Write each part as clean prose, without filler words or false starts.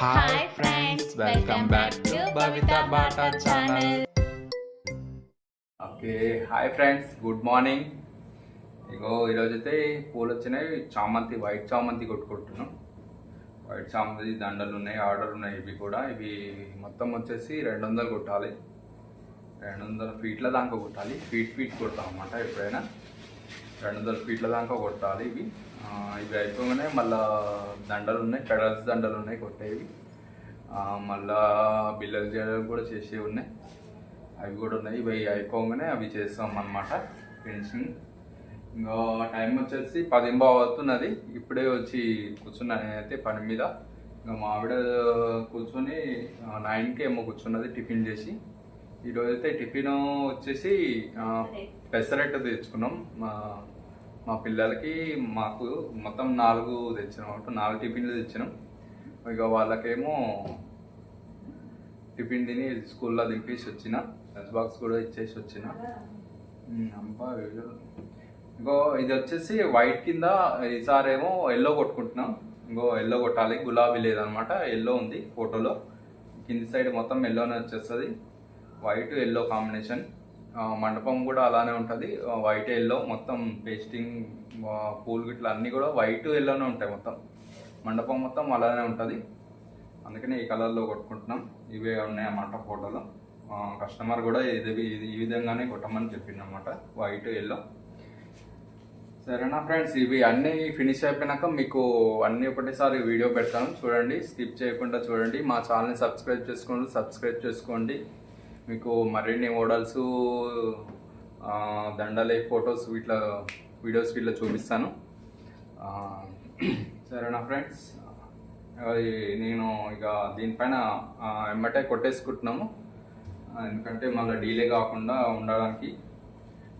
Hi friends, welcome back to Bhavita Bata channel. Okay hi friends, good morning. ఇగో ఈరోజైతే పూలు వచ్చినాయి. చామంతి, వైట్ చామంతి కొట్టుకుంటున్నాం. వైట్ చామంతి దండలు ఉన్నాయి, ఆర్డర్ ఉన్నాయి. ఇవి మొత్తం వచ్చేసి 200 కొట్టాలి. 200 ఫీట్ల దాకా కొట్టాలి. ఫీట్ కొడతాం అన్నమాట. ఎప్పుడైనా 200 ఫీట్ల దాకా కొట్టాలి. ఇవి అయిపోగానే మళ్ళీ దండలు ఉన్నాయి, పెడల్స్ దండలు ఉన్నాయి కొట్టేవి. మళ్ళా బిల్లలు చేయడం కూడా చేసేవి ఉన్నాయి, అవి కూడా ఉన్నాయి. ఇవి అయిపోగానే అవి చేస్తాం అన్నమాట, ఫినిషింగ్. ఇంకా టైం వచ్చేసి 10 అవుతున్నది. ఇప్పుడే వచ్చి కూర్చున్నాను నేనైతే పని మీద. ఇంకా మా ఆవిడ కూర్చొని 9కి ఏమో కూర్చున్నది టిఫిన్ చేసి. ఈరోజు అయితే టిఫిన్ వచ్చేసి పెసరట్టు తెచ్చుకున్నాం. మా పిల్లలకి మాకు మొత్తం 4 తెచ్చినాం, 4 టిఫిన్లు తెచ్చినాం. ఇక వాళ్ళకేమో టిఫిన్ తిని స్కూల్లో దింపేసి వచ్చిన, లంచ్ బాక్స్ కూడా ఇచ్చేసి వచ్చిన. ఇంకో ఇది వచ్చేసి వైట్ కింద, ఈసారి ఏమో ఎల్లో కొట్టుకుంటున్నాం. ఇంకో ఎల్లో కొట్టాలి. గులాబీ లేదనమాట, ఎల్లో ఉంది ఫోటోలో. కింది సైడ్ మొత్తం ఎల్లోనే వచ్చేస్తుంది, వైట్ ఎల్లో కాంబినేషన్. మండపం కూడా అలానే ఉంటుంది, వైట్ ఎల్లో మొత్తం. పేస్టింగ్, పూలు గిట్ల అన్నీ కూడా వైట్ ఎల్లోనే ఉంటాయి మొత్తం. మండపం మొత్తం అలానే ఉంటుంది, అందుకని ఈ కలర్లో కొట్టుకుంటున్నాం. ఇవే ఉన్నాయన్నమాట ఫోటోలో. కస్టమర్ కూడా ఈ విధంగానే కొట్టమని చెప్పిందన్నమాట, వైట్ ఎల్లో. సరేనా ఫ్రెండ్స్, ఇవి అన్నీ ఫినిష్ అయిపోయినాక మీకు అన్నీ ఒకటేసారి వీడియో పెడతాను, చూడండి. స్కిప్ చేయకుండా చూడండి. మా ఛానల్ని సబ్స్క్రైబ్ చేసుకోండి. మీకు మరిన్ని మోడల్స్, దండలే ఫొటోస్ ఇట్లా వీడియోస్ ఇట్లా చూపిస్తాను. సరేనా ఫ్రెండ్స్, నేను ఇక దీనిపైన ఎమ్మటే కొట్టేసుకుంటున్నాము, ఎందుకంటే మళ్ళీ డీలే కాకుండా ఉండడానికి.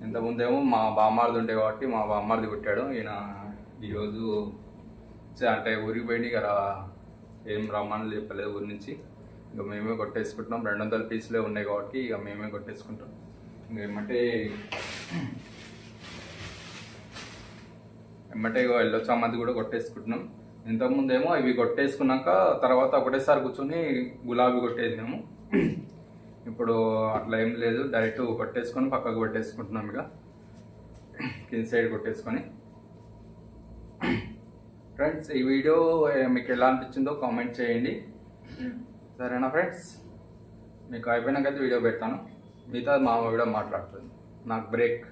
ఇంతకుముందేమో మా బామ్మారిది ఉండే కాబట్టి మా బామ్మారిది కొట్టాడు. ఈయన ఈరోజు అంటే ఊరికి పోయి కదా, ఏం రమ్మని చెప్పలేదు ఊరి నుంచి. ఇక మేమే కొట్టేసుకుంటున్నాం. 200 పీసులే ఉన్నాయి కాబట్టి ఇక మేమే కొట్టేసుకుంటాం. ఇంకా ఎమ్మటే ఎల్లో చామంతి కూడా కొట్టేసుకుంటున్నాం. ఇంతకుముందేమో ఇవి కొట్టేసుకున్నాక తర్వాత ఒకటేసారి కూర్చొని గులాబీ కొట్టేది మేము. ఇప్పుడు అట్లా ఏం లేదు, డైరెక్ట్ కొట్టేసుకొని పక్కకు పెట్టేసుకుంటున్నాం. ఇక కింద సైడ్ కొట్టేసుకొని. ఫ్రెండ్స్, ఈ వీడియో మీకు ఎలా అనిపించిందో కామెంట్ చేయండి, సరేనా ఫ్రెండ్స్. మీకు అయిపోయినాకైతే వీడియో పెడతాను. మిగతా మా వీడియో మాట్లాడుతుంది, నాకు బ్రేక్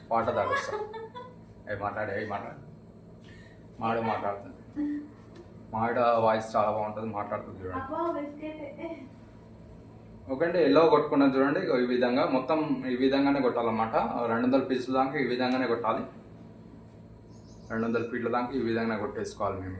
పాట తాగొస్తా. మాట్లాడుతుంది. మావిడ వాయిస్ చాలా బాగుంటుంది, మాట్లాడుతుంది చూడండి. ఓకే అండి, ఎల్లో కొట్టుకున్నది చూడండి. ఈ విధంగా మొత్తం ఈ విధంగానే కొట్టాలన్నమాట. 200 పీసుల దాకా ఈ విధంగానే కొట్టాలి. 200 ఫీట్ల దాకా ఈ విధంగా కొట్టేసుకోవాలి మేము.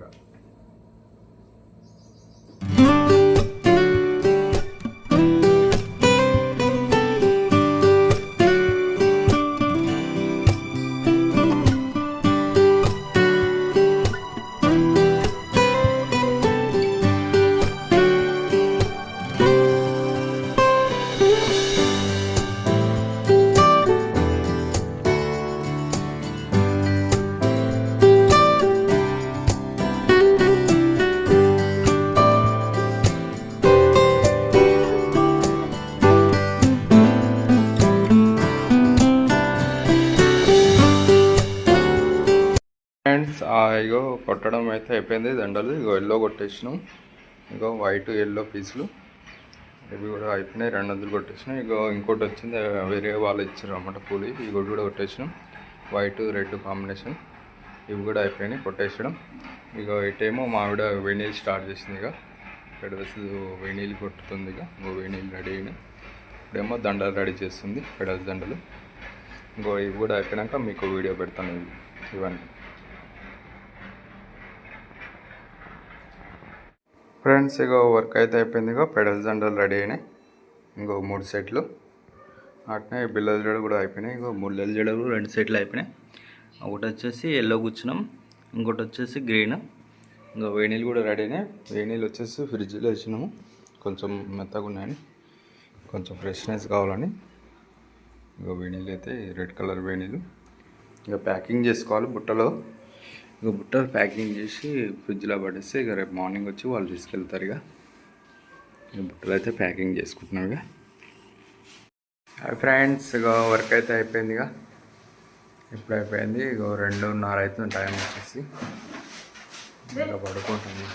ఫ్రెండ్స్, ఇగో కొట్టడం అయితే అయిపోయింది. దండలు ఇగో ఎల్లో కొట్టేసినాం. ఇగో వైట్ ఎల్లో పీసులు ఇవి కూడా అయిపోయినాయి. 200 కొట్టేసినాం. ఇగో ఇంకోటి వచ్చింది, వేరే వాళ్ళు ఇచ్చారు అన్నమాట పూలు. ఇవి కూడా కొట్టేసినాం, వైట్ రెడ్ కాంబినేషన్. ఇవి కూడా అయిపోయినాయి కొట్టేసడం. ఇక ఇటేమో మావిడ వేణీళ్ళు స్టార్ట్ చేసింది. ఇక పెడల్స్ వేణీళ్ళు కొట్టుతుంది. ఇక వేణీళ్ళు రెడీ అయినాయి. ఇప్పుడేమో దండలు రెడీ చేస్తుంది, పెడల్స్ దండలు. ఇంకో ఇవి కూడా అయిపోయినాక మీకు వీడియో పెడతాను ఇవన్నీ. ఫ్రెండ్స్, ఇగో వర్క్ అయితే అయిపోయింది. ఇగో పెడల్స్ దండలు రెడీ అయినాయి. ఇంకో 3 సెట్లు అట్నే బిల్లల జడలు కూడా అయిపోయినాయి. ఇంకో ముళ్ళల జడలు 2 సెట్లు అయిపోయినాయి. ఒకటి వచ్చేసి ఎల్లో కూర్చున్నాం, ఇంకోటి వచ్చేసి గ్రీన్. ఇంకా వేణీళ్ళు కూడా రెడీ అయినాయి. వేణీళ్ళు వచ్చేసి ఫ్రిడ్జ్లో వేసినాము, కొంచెం మెత్తగా ఉన్నాయని, కొంచెం ఫ్రెష్నెస్ కావాలని. ఇంకా వేణీళ్ళు అయితే రెడ్ కలర్ వేణీళ్ళు. ఇక ప్యాకింగ్ చేసుకోవాలి బుట్టలో. ఇక బుట్టలు ప్యాకింగ్ చేసి ఫ్రిడ్జ్లో పడేస్తే ఇక రేపు మార్నింగ్ వచ్చి వాళ్ళు తీసుకెళ్తారు. ఇక బుట్టలు అయితే ప్యాకింగ్ చేసుకుంటున్నాం. ఇక ఫ్రెండ్స్ ఇక వర్క్ అయితే అయిపోయింది. ఇక ఇప్పుడు అయిపోయింది. ఇక 2:30 అవుతుంది టైం వచ్చేసి. ఇంకా పడుకుంటుంది.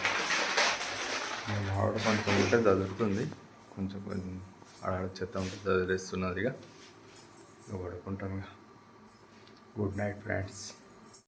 ఆవిడ పడుకుంటే చదువుతుంది. కొంచెం ఆడ చెత్త ఉంటే చదివేస్తున్నది. ఇక పడుకుంటాం. ఇక గుడ్ నైట్ ఫ్రెండ్స్.